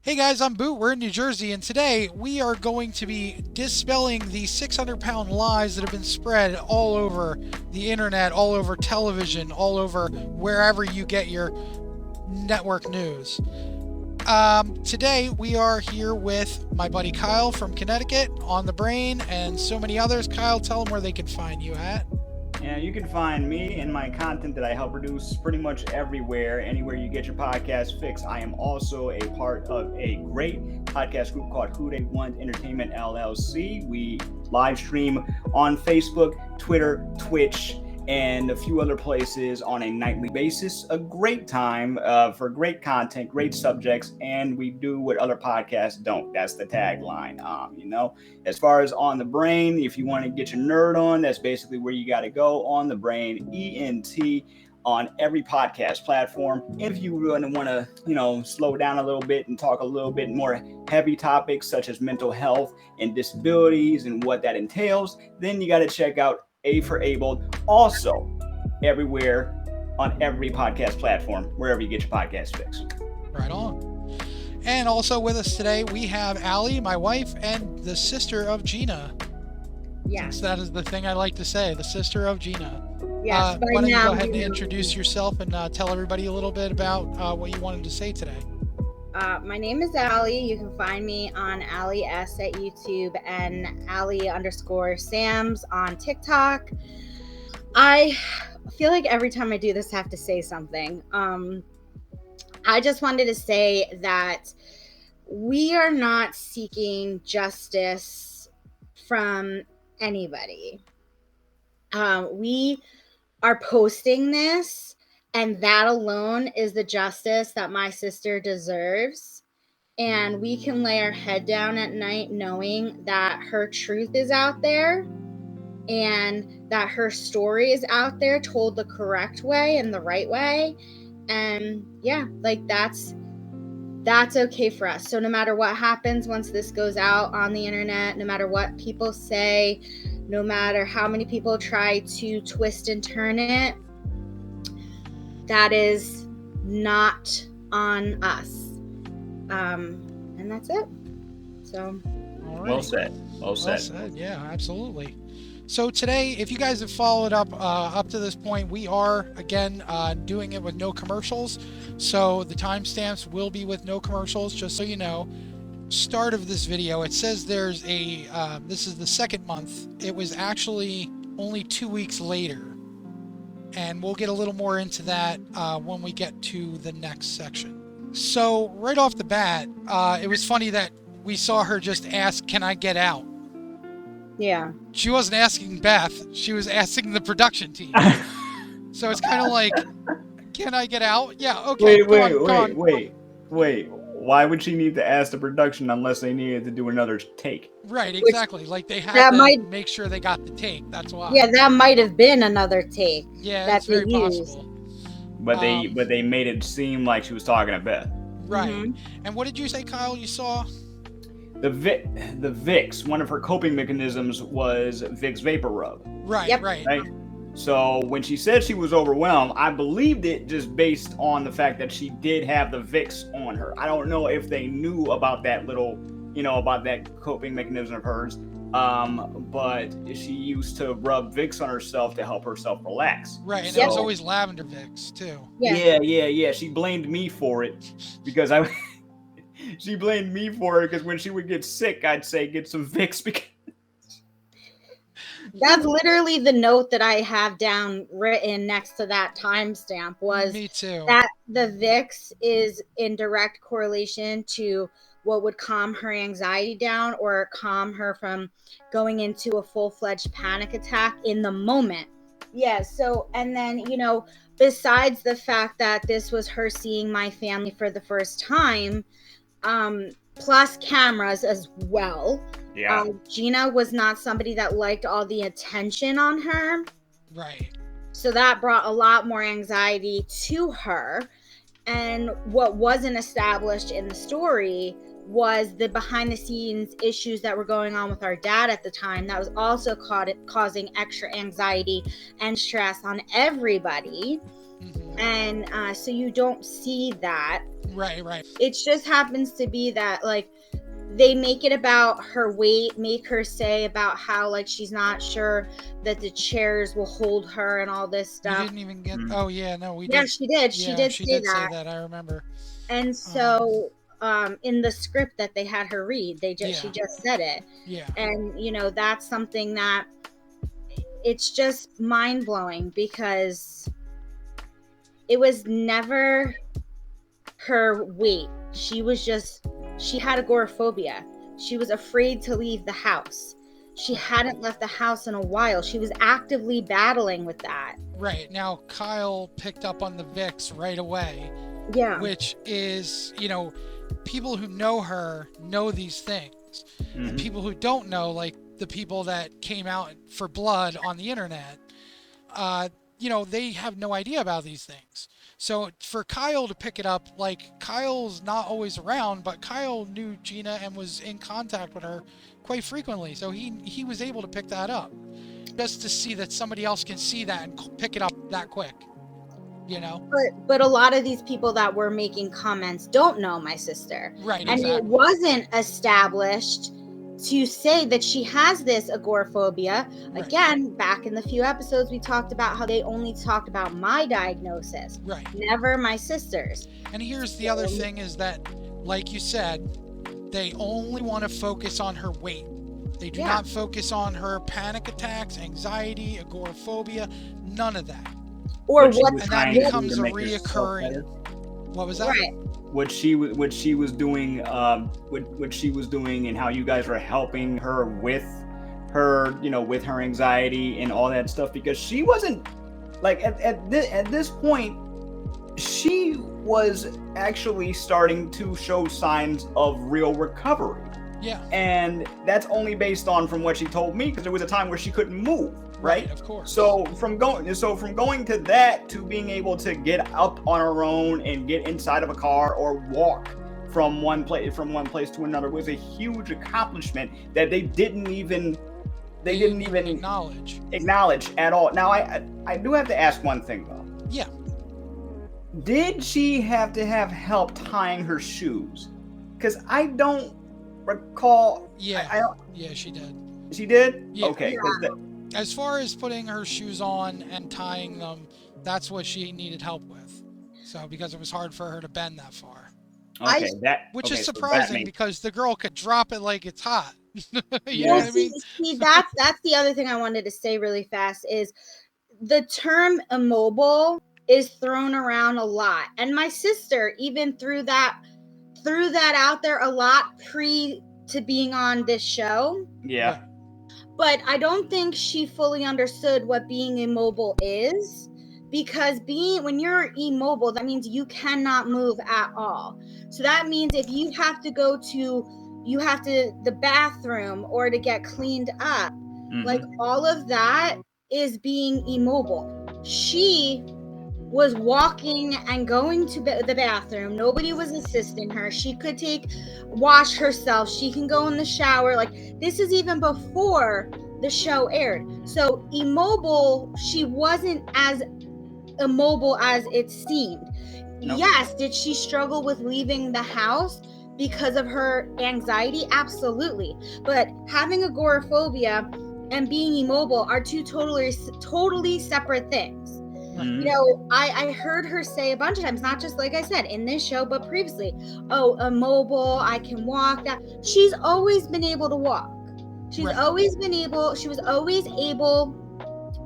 Hey guys, I'm Boot. We're in New Jersey, and today we are going to be dispelling the 600-pound lies that have been spread all over the internet, all over television, all over wherever you get your network news. Today we are here with my buddy Kyle from Connecticut, On the Brain, and so many others. Kyle, tell them where they can find you at. Yeah, you can find me and my content that I help produce pretty much everywhere, anywhere you get your podcast fix. I am also a part of a great podcast group called Who They Want Entertainment LLC. We live stream on Facebook, Twitter, Twitch, and a few other places on a nightly basis. A great time for great content, great subjects, and we do what other podcasts don't. That's the tagline. As far as On the Brain, if you want to get your nerd on, that's basically where you got to go. On the Brain, ENT, on every podcast platform. If you really want to, slow down a little bit and talk a little bit more heavy topics such as mental health and disabilities and what that entails, then you got to check out A for Able, also everywhere on every podcast platform, wherever you get your podcast fix. Right on. And also with us today, we have Allie, my wife, and the sister of Gina. Yes. That is the thing I like to say, the sister of Gina. Yes. Why don't you go ahead and introduce yourself and tell everybody a little bit about what you wanted to say today. My name is Allie. You can find me on Allie S at YouTube and Allie_Sams on TikTok. I feel like every time I do this, I have to say something. I just wanted to say that we are not seeking justice from anybody. We are posting this, and that alone is the justice that my sister deserves. And we can lay our head down at night knowing that her truth is out there and that her story is out there told the correct way and the right way. And yeah, like that's okay for us. So no matter what happens once this goes out on the internet, no matter what people say, no matter how many people try to twist and turn it, that is not on us. And that's it. So. All right. Well said. Well said. Yeah, absolutely. So today, if you guys have followed up to this point, we are, again, doing it with no commercials. So the timestamps will be with no commercials, just so you know. Start of this video, it says there's this is the second month. It was actually only 2 weeks later. And we'll get a little more into that when we get to the next section. So right off the bat, it was funny that we saw her just ask, "Can I get out?" Yeah. She wasn't asking Beth. She was asking the production team. So it's kind of like, "Can I get out?" Yeah, okay. Wait. Why would she need to ask the production unless they needed to do another take? Right, exactly. Like they had to make sure they got the take. That's why. Yeah, that might have been another take. Yeah, that's very possible. But they made it seem like she was talking to Beth. Right. Mm-hmm. And what did you say, Kyle? You saw? The Vicks. One of her coping mechanisms was Vicks Vapor Rub. Right. Yep. Right. So when she said she was overwhelmed, I believed it just based on the fact that she did have the Vicks on her. I don't know if they knew about that little, about that coping mechanism of hers. But she used to rub Vicks on herself to help herself relax. Right, and it was always lavender Vicks too. Yeah. She blamed me for it because she blamed me for it because when she would get sick, I'd say get some Vicks because. That's literally the note that I have down written next to that timestamp was me too. That the Vicks is in direct correlation to what would calm her anxiety down or calm her from going into a full-fledged panic attack in the moment. Yeah, so, and then, besides the fact that this was her seeing my family for the first time, plus cameras as well. Yeah. Gina was not somebody that liked all the attention on her. Right. So that brought a lot more anxiety to her. And what wasn't established in the story was the behind the scenes issues that were going on with our dad at the time. That was also causing extra anxiety and stress on everybody. Mm-hmm. And so you don't see that. Right. It just happens to be that, like, they make it about her weight, make her say about how, like, she's not sure that the chairs will hold her and all this You stuff. didn't even get. Oh yeah, no, we Yeah, did. she did. She Yeah, did she say did say that. that. I remember. And so in the script that they had her read, she just said it. Yeah. And that's something that it's just mind-blowing, because it was never her weight. She had agoraphobia. She was afraid to leave the house. She hadn't left the house in a while. She was actively battling with that. Right. Now, Kyle picked up on the Vicks right away. Yeah. Which is, people who know her know these things. Mm-hmm. And people who don't know, like the people that came out for blood on the internet, they have no idea about these things. So for Kyle to pick it up, like, Kyle's not always around, but Kyle knew Gina and was in contact with her quite frequently. So he was able to pick that up. Just to see that somebody else can see that and pick it up that quick. But a lot of these people that were making comments don't know my sister. Right, and exactly. It wasn't established to say that she has this agoraphobia. Right. Again, back in the few episodes, we talked about how they only talked about my diagnosis, right, never my sister's. And here's the other thing is that, like you said, they only want to focus on her weight. They do not focus on her panic attacks, anxiety, agoraphobia, none of that. Or and that becomes a reoccurring. What was that? Right. What she was doing, what she was doing, and how you guys were helping her with her, with her anxiety and all that stuff, because she wasn't like at this point, she was actually starting to show signs of real recovery. Yeah. And that's only based on from what she told me, because there was a time where she couldn't move. Right, of course. So from going to that to being able to get up on her own and get inside of a car or walk from one place to another was a huge accomplishment that they didn't even acknowledge at all. Now I do have to ask one thing though. Yeah. Did she have to have help tying her shoes? Because I don't recall. Yeah. Yeah, she did. She did? Yeah. Okay. Yeah. As far as putting her shoes on and tying them, that's what she needed help with. So, because it was hard for her to bend that far. Okay, which is surprising, because the girl could drop it like it's hot. you know what I mean? See, that's the other thing I wanted to say really fast is the term immobile is thrown around a lot. And my sister even threw that out there a lot pre to being on this show. Yeah. But I don't think she fully understood what being immobile is, because when you're immobile, that means you cannot move at all. So that means if you have to go to the bathroom or to get cleaned up, like all of that is being immobile. She was walking and going to the bathroom. Nobody was assisting her. She could wash herself. She can go in the shower. Like, this is even before the show aired. So immobile, she wasn't as immobile as it seemed. Nope. Yes, did she struggle with leaving the house because of her anxiety? Absolutely. But having agoraphobia and being immobile are two totally separate things. I heard her say a bunch of times, not just like I said in this show, but previously, immobile, I can walk. That she's always been able to walk. She was always able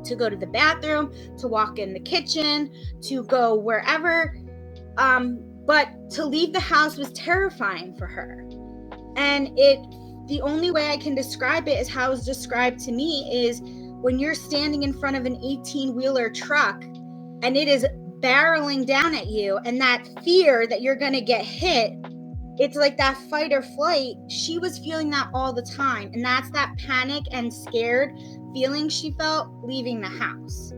to go to the bathroom, to walk in the kitchen, to go wherever. But to leave the house was terrifying for her. And the only way I can describe it is how it was described to me is when you're standing in front of an 18-wheeler truck and it is barreling down at you, and that fear that you're going to get hit, it's like that fight or flight. She was feeling that all the time. And that's that panic and scared feeling she felt leaving the house.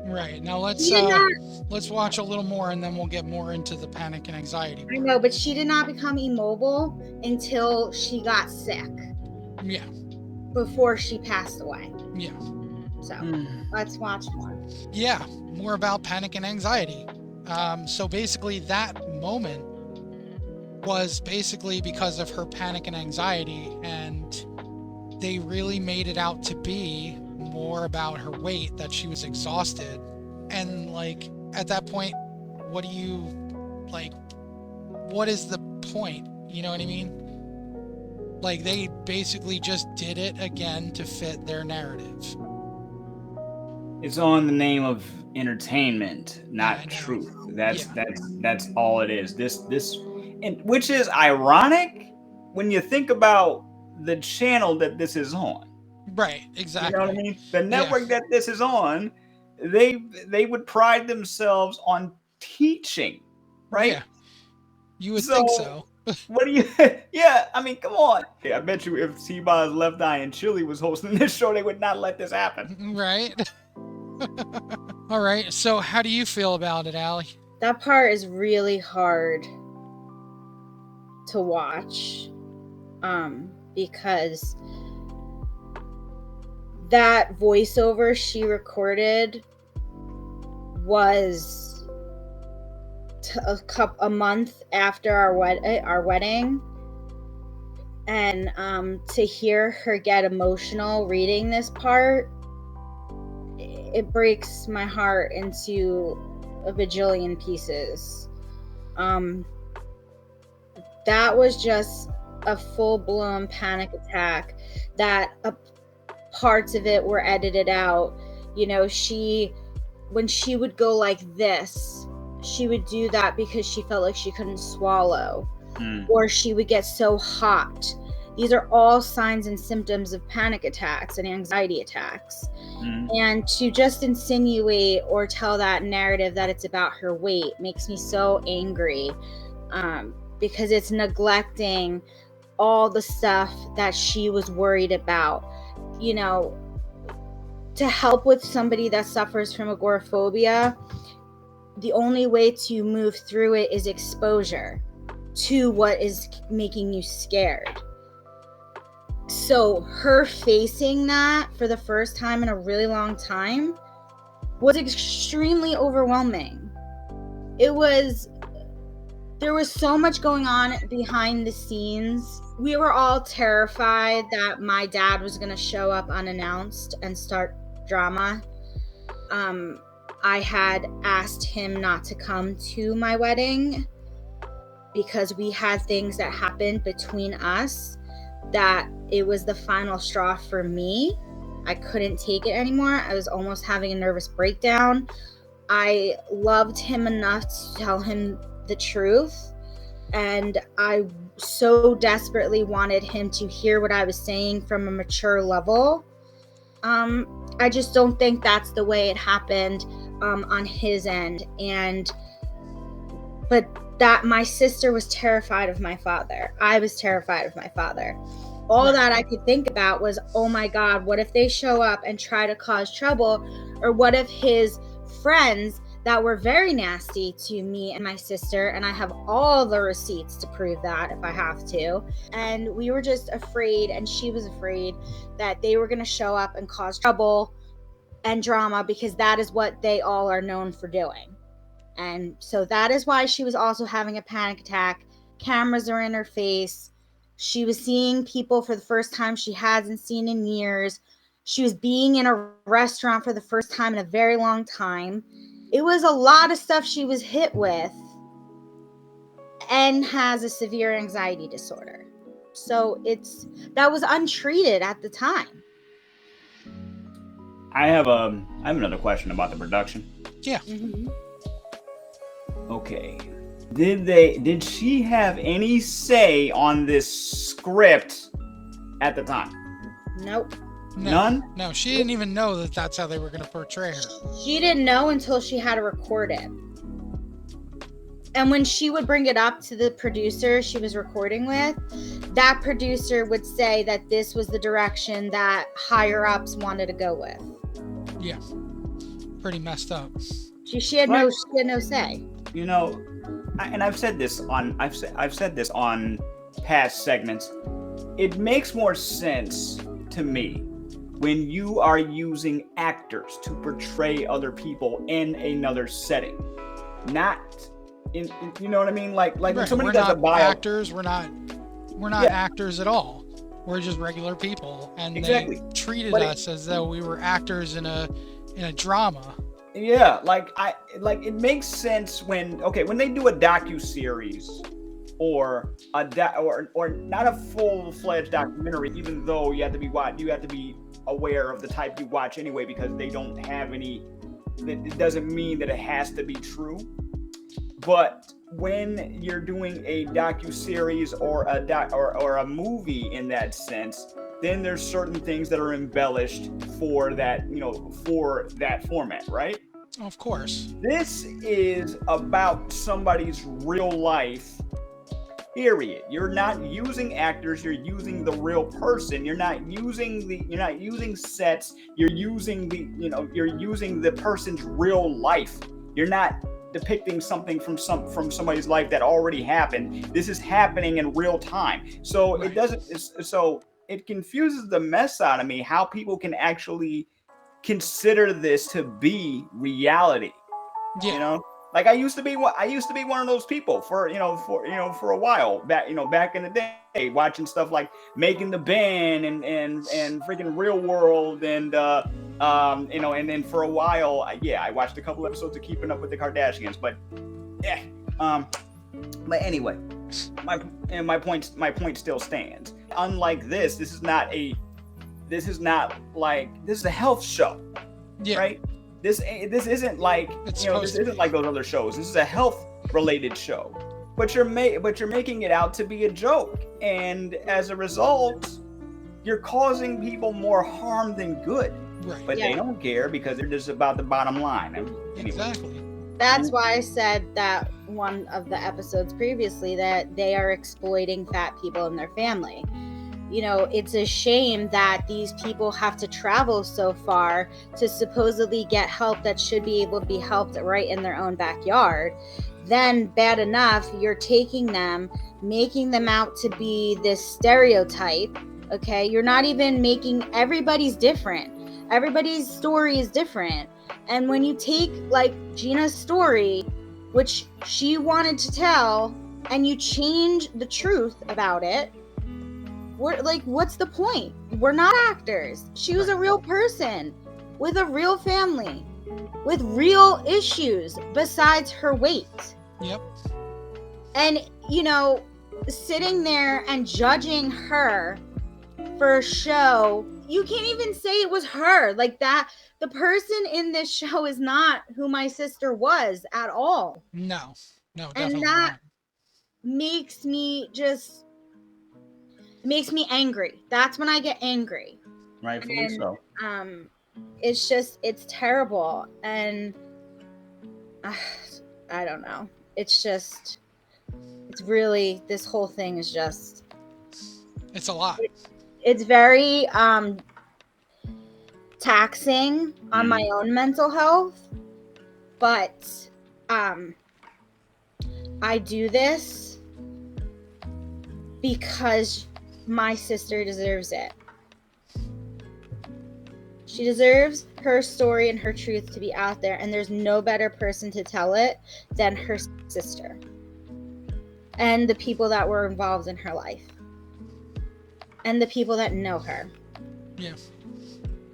Right. Now let's watch a little more, and then we'll get more into the panic and anxiety part. I know, but she did not become immobile until she got sick. Yeah. Before she passed away. Yeah. So let's watch more. Yeah, more about panic and anxiety. So basically, that moment was basically because of her panic and anxiety, and they really made it out to be more about her weight, that she was exhausted. And like at that point, what do you like? What is the point? You know what I mean? Like they basically just did it again to fit their narrative. It's on the name of entertainment, Yeah, I not know. truth. Yeah. That's all it is. This and which is ironic when you think about the channel that this is on. Right. You know what I Exactly. mean? The Yeah. network that this is on, they would pride themselves on teaching, right? Yeah. You would think So so. what do you? Yeah, I mean, come on. Yeah, I bet you if Seaba's Left Eye and Chili was hosting this show, they would not let this happen. Right. All right. So how do you feel about it, Allie? That part is really hard to watch, because that voiceover she recorded was a month after our wedding, and to hear her get emotional reading this part, it breaks my heart into a bajillion pieces. That was just a full-blown panic attack that parts of it were edited out. You know, when she would go like this, she would do that because she felt like she couldn't swallow, or she would get so hot. These are all signs and symptoms of panic attacks and anxiety attacks. And to just insinuate or tell that narrative that it's about her weight makes me so angry, because it's neglecting all the stuff that she was worried about. You know, to help with somebody that suffers from agoraphobia, the only way to move through it is exposure to what is making you scared. So her facing that for the first time in a really long time was extremely overwhelming. There was so much going on behind the scenes. We were all terrified that my dad was going to show up unannounced and start drama. I had asked him not to come to my wedding because we had things that happened between us that it was the final straw for me. I couldn't take it anymore. I was almost having a nervous breakdown. I loved him enough to tell him the truth, and I so desperately wanted him to hear what I was saying from a mature level. I just don't think that's the way it happened on his end. But that my sister was terrified of my father. I was terrified of my father. All that I could think about was, oh my God, what if they show up and try to cause trouble? Or what if his friends that were very nasty to me and my sister, and I have all the receipts to prove that if I have to, and we were just afraid, and she was afraid that they were going to show up and cause trouble and drama, because that is what they all are known for doing. And so that is why she was also having a panic attack. Cameras are in her face. She was seeing people for the first time she hasn't seen in years. She was being in a restaurant for the first time in a very long time. It was a lot of stuff she was hit with, and has a severe anxiety disorder. So that was untreated at the time. I have another question about the production. Yeah. Mm-hmm. Okay. Did she have any say on this script at the time? Nope. No, None? No, she didn't even know that that's how they were going to portray her. She didn't know until she had to record it. And when she would bring it up to the producer she was recording with, that producer would say that this was the direction that higher ups wanted to go with. Yeah. Pretty messed up. She had no say. You know, I've said this on past segments. It makes more sense to me when you are using actors to portray other people in another setting. not in you know what I mean? Like when Right. somebody We're does a not bio, actors. We're not yeah, actors at all. We're just regular people, and they exactly. treated But us as though we were actors in a drama. yeah, like it makes sense when they do a docu series or or not a full fledged documentary, even though you have to be aware of the type you watch anyway because they don't have any. It doesn't mean that it has to be true. But when you're doing a docu series or or a movie in that sense, then there's certain things that are embellished for that for that format, right? Of course. This is about somebody's real life. Period. You're not using actors. You're using the real person. You're not using sets. You're using you're using the person's real life. You're not depicting something from somebody's life that already happened. This is happening in real time. So Right. it confuses the mess out of me how people can actually consider this to be reality. Yeah. You know, like I used to be one of those people for for a while back, back in the day, watching stuff like Making the Band and freaking Real World and then for a while, yeah, I watched a couple episodes of Keeping Up with the Kardashians, but yeah, but anyway, my point still stands. Unlike this is not a this is not like this is a health show, Yeah. right? This isn't like It's this isn't like those other shows. This is a health related show, but you're making it out to be a joke, and as a result, you're causing people more harm than good. Right. But they don't care because they're just about the bottom line. I mean, anyway. Exactly. That's why I said that one of the episodes previously that they are exploiting fat people and their family. You know, it's a shame that these people have to travel so far to supposedly get help that should be able to be helped right in their own backyard. Then, bad enough, you're taking them, making them out to be this stereotype. Okay, you're not even making everybody's different. Everybody's story is different. And when you take like Gina's story, which she wanted to tell, and you change the truth about it, we're like, what's the point? We're not actors. She was a real person with a real family, with real issues besides her weight. Yep. And, sitting there and judging her for a show, you can't even say it was her. Like that, the person in this show is not who my sister was at all. No, And definitely that not. makes me angry. That's when I get angry. Rightfully so. It's terrible. And I don't know. It's really, this whole thing is just, It's a lot. it's very taxing on my own mental health, but I do this because my sister deserves it. She deserves her story and her truth to be out there, and there's no better person to tell it than her sister and the people that were involved in her life and the people that know her. Yeah.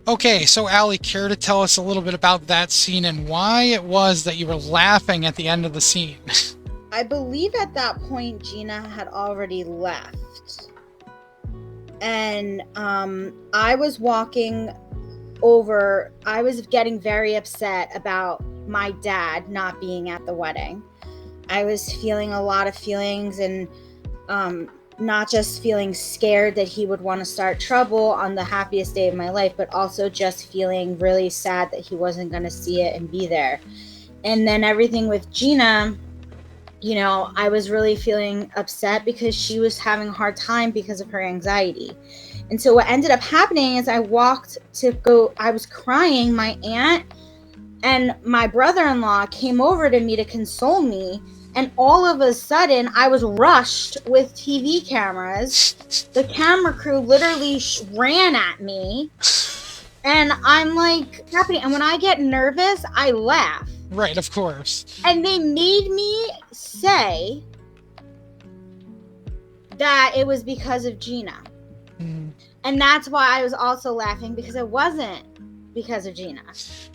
Okay, so Allie, care to tell us a little bit about that scene and why it was that you were laughing at the end of the scene? I believe at that point Gina had already left. And I was walking over, I was getting very upset about my dad not being at the wedding. I was feeling a lot of feelings, and not just feeling scared that he would want to start trouble on the happiest day of my life, but also just feeling really sad that he wasn't going to see it and be there. And then everything with Gina, I was really feeling upset because she was having a hard time because of her anxiety. And so what ended up happening is I was crying. My aunt and my brother-in-law came over to me to console me. And all of a sudden, I was rushed with TV cameras. The camera crew literally ran at me. And I'm like, happening. And when I get nervous, I laugh. Right, of course. And they made me say that it was because of Gina. Mhm. And that's why I was also laughing, because it wasn't because of Gina.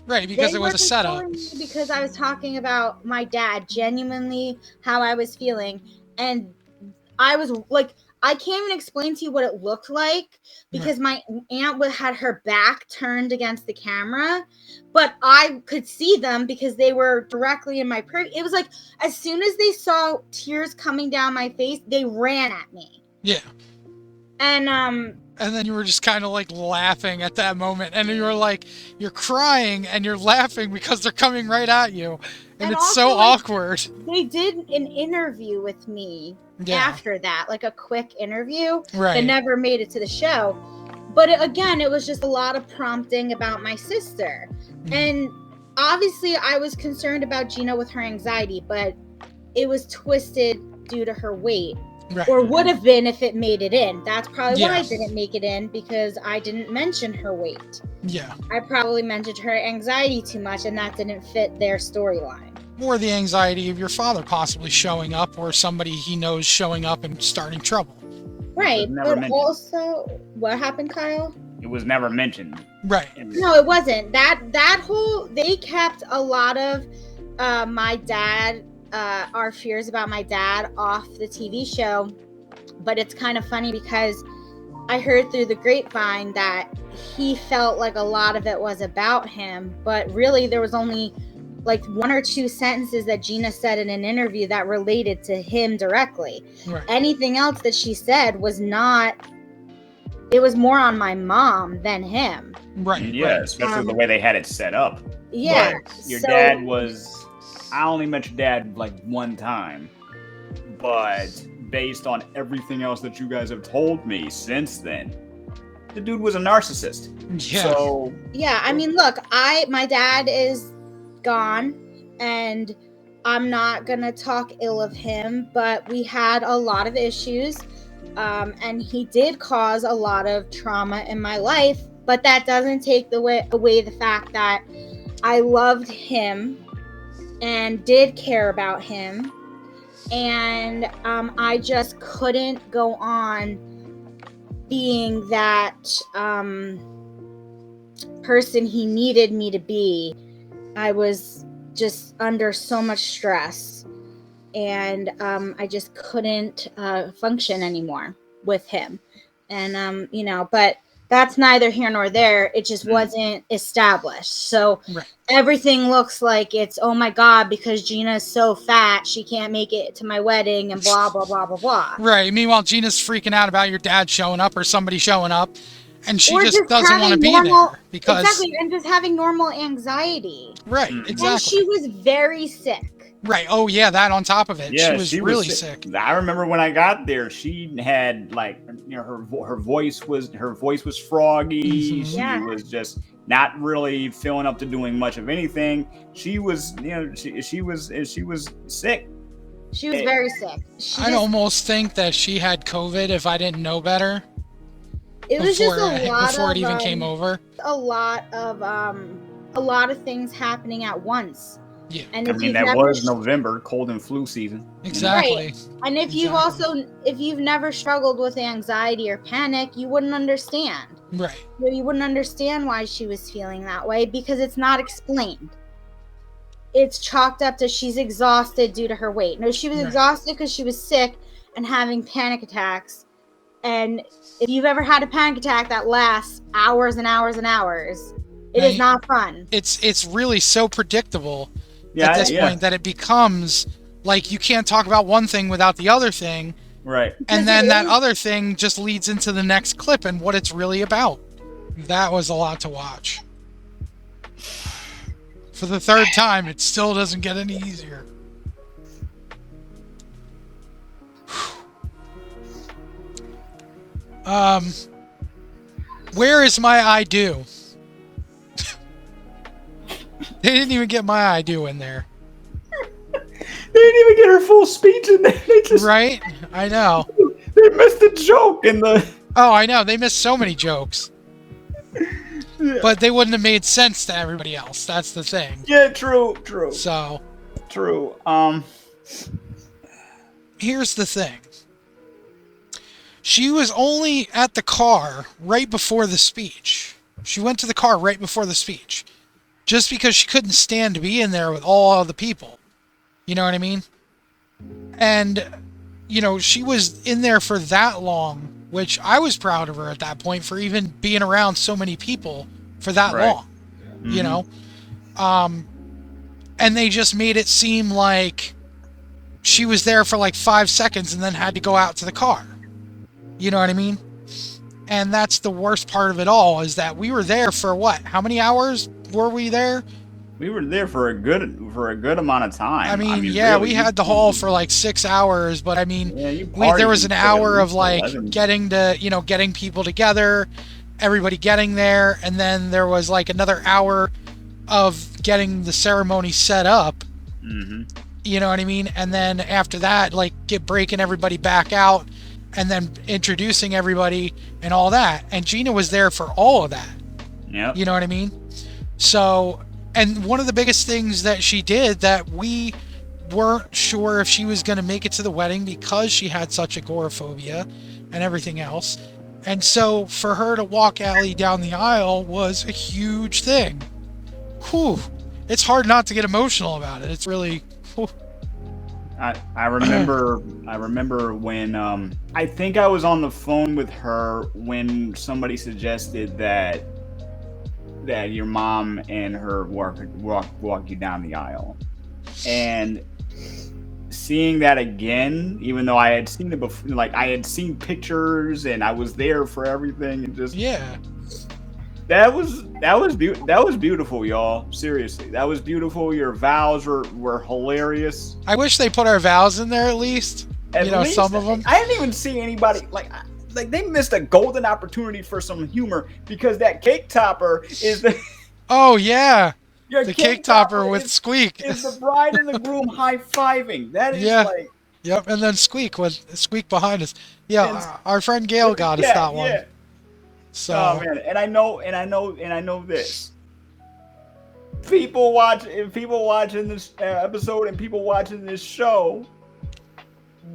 Right, because They it was a were setup. controlling me because I was talking about my dad, genuinely how I was feeling. And I was like, I can't even explain to you what it looked like, because my aunt had her back turned against the camera, but I could see them because they were directly in my it was like, as soon as they saw tears coming down my face, they ran at me. Yeah. And And then you were just kind of like laughing at that moment, and you were like, you're crying and you're laughing because they're coming right at you, and it's also, so like, awkward. they did an interview with me after that, like a quick interview that never made it to the show. But again, it was just a lot of prompting about my sister. And obviously I was concerned about Gina with her anxiety, but it was twisted due to her weight. Or would have been if it made it in. That's probably why it didn't make it in, because I didn't mention her weight. Yeah. I probably mentioned her anxiety too much, and that didn't fit their storyline. Or the anxiety of your father possibly showing up, or somebody he knows showing up and starting trouble. Right, but also, what happened, Kyle? It was never mentioned. Right. No, it wasn't. That whole, they kept a lot of my dad, our fears about my dad off the TV show. But it's kind of funny because I heard through the grapevine that he felt like a lot of it was about him, but really there was only like 1 or 2 sentences that Gina said in an interview that related to him directly. Right. Anything else that she said was not, it was more on my mom than him. Right. Yeah, especially the way they had it set up. Yeah. But your dad was, I only met your dad like one time, but based on everything else that you guys have told me since then, the dude was a narcissist. Yeah. So yeah, I mean, look, my dad is gone, and I'm not gonna talk ill of him, but we had a lot of issues, and he did cause a lot of trauma in my life, but that doesn't take away the fact that I loved him and did care about him, and I just couldn't go on being that person he needed me to be. I was just under so much stress, and I just couldn't function anymore with him. And but that's neither here nor there. It just wasn't established. So everything looks like it's, oh my God, because Gina's so fat, she can't make it to my wedding, and blah, blah, blah, blah, blah. Right. Meanwhile, Gina's freaking out about your dad showing up or somebody showing up, and she just doesn't want to be there because exactly, and just having normal anxiety. Right. Exactly. And she was very sick. Right. Oh yeah, that on top of it. Yeah, she was really sick. I remember when I got there, she had like, her voice was froggy. She was just not really feeling up to doing much of anything. She was, she was sick. She was very sick. I'd almost think that she had COVID if I didn't know better. It was just a lot before it even came over. A lot of things happening at once. Yeah. And I mean, that was November, cold and flu season. Exactly. Right. And if you've never struggled with anxiety or panic, you wouldn't understand. Right. You wouldn't understand why she was feeling that way, because it's not explained. It's chalked up to she's exhausted due to her weight. No, she was exhausted because she was sick and having panic attacks. And if you've ever had a panic attack that lasts hours and hours and hours, it is not fun. It's really so predictable at this point that it becomes like you can't talk about one thing without the other thing. Right. And then that other thing just leads into the next clip and what it's really about. That was a lot to watch. For the third time, it still doesn't get any easier. Where is my I do? They didn't even get my I do in there. They didn't even get her full speech in there. They just, right? I know. They missed the joke in the... Oh, I know. They missed so many jokes. Yeah. but they wouldn't have made sense to everybody else. That's the thing. Yeah, true. So True. here's the thing. She was only at the car right before the speech. She went to the car right before the speech. Just because she couldn't stand to be in there with all of the people. You know what I mean? And, she was in there for that long, which I was proud of her at that point for even being around so many people for that Right. long. You Mm-hmm. know? And they just made it seem like she was there for like 5 seconds and then had to go out to the car. You know what I mean? And that's the worst part of it all is that we were there for what? How many hours were we there? We were there for a good amount of I time. I mean, mean, yeah, really, we had the hall for like 6 hours, but I mean, you there partied was an for at hour of least like 11. getting people together, everybody getting there, and then there was like another hour of getting the ceremony set up. Mm-hmm. You know what I mean? And then after that, like breaking everybody back out, and then introducing everybody and all that. And Gina was there for all of that. Yep. You know what I mean? So, and one of the biggest things that she did that we weren't sure if she was going to make it to the wedding because she had such agoraphobia and everything else. And so for her to walk Allie down the aisle was a huge thing. Whew. It's hard not to get emotional about it. It's really... Whew. I remember when I think I was on the phone with her when somebody suggested that your mom and her walk you down the aisle, and seeing that again, even though I had seen it before, like I had seen pictures and I was there for everything, and just Yeah. that was beautiful, y'all. Seriously, that was beautiful. Your vows were hilarious. I wish they put our vows in there at least. At least, some of them. I didn't even see anybody like they missed a golden opportunity for some humor because that cake topper is the Oh yeah, your the cake topper with is, Squeak. is the bride and the groom high fiving. That is Yeah. like Yep, and then Squeak behind us. Yeah, and our friend Gail with the got us cat, that one. yeah. So Oh man, and I know this. People watching this episode and people watching this show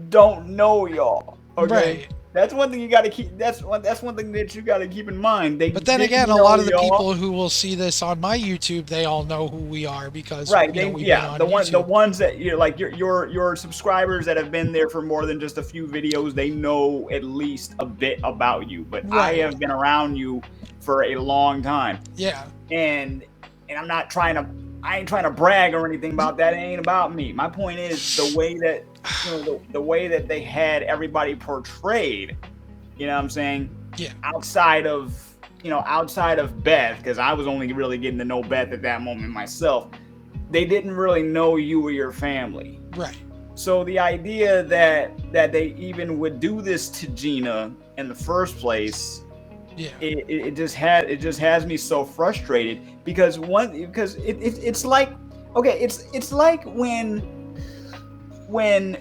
don't know y'all. Okay, right. that's one thing you got to keep. That's one thing that you got to keep in mind. They But then didn't again, a know lot of the y'all. people who will see this on my YouTube, they all know who we are because Right? we've been on the YouTube. ones that you're like your subscribers that have been there for more than just a few videos. They know at least a bit about you. But I Right. have been around you for a long time, Yeah. and I'm not trying to. I ain't trying to brag or anything about that. It ain't about me. My point is the way that the way that they had everybody portrayed. You know what I'm saying? Yeah. Outside of Beth, because I was only really getting to know Beth at that moment myself. They didn't really know you or your family. Right. So the idea that they even would do this to Gina in the first place, Yeah. it just has me so frustrated because it's like okay, it's like when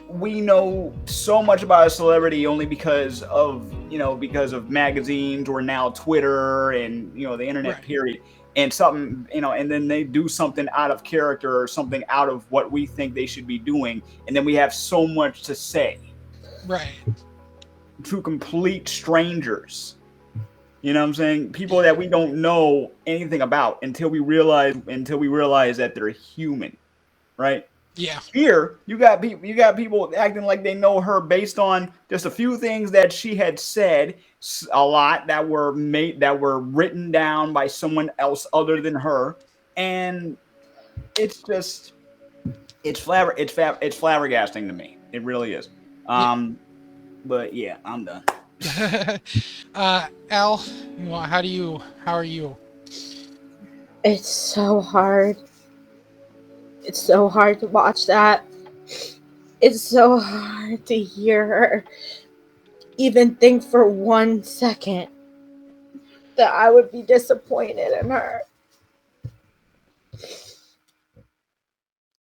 we know so much about a celebrity only because of magazines or now Twitter and the internet, Right. period, and something and then they do something out of character or something out of what we think they should be doing, and then we have so much to say Right. to complete strangers. You know what I'm saying? People that we don't know anything about until we realize that they're human, right? Yeah. Here, you got people acting like they know her based on just a few things that she had said, a lot that were written down by someone else other than her, and it's flabbergasting to me. It really is. But yeah, I'm done. Al, how are you? It's so hard. It's so hard to watch that. It's so hard to hear her even think for 1 second that I would be disappointed in her.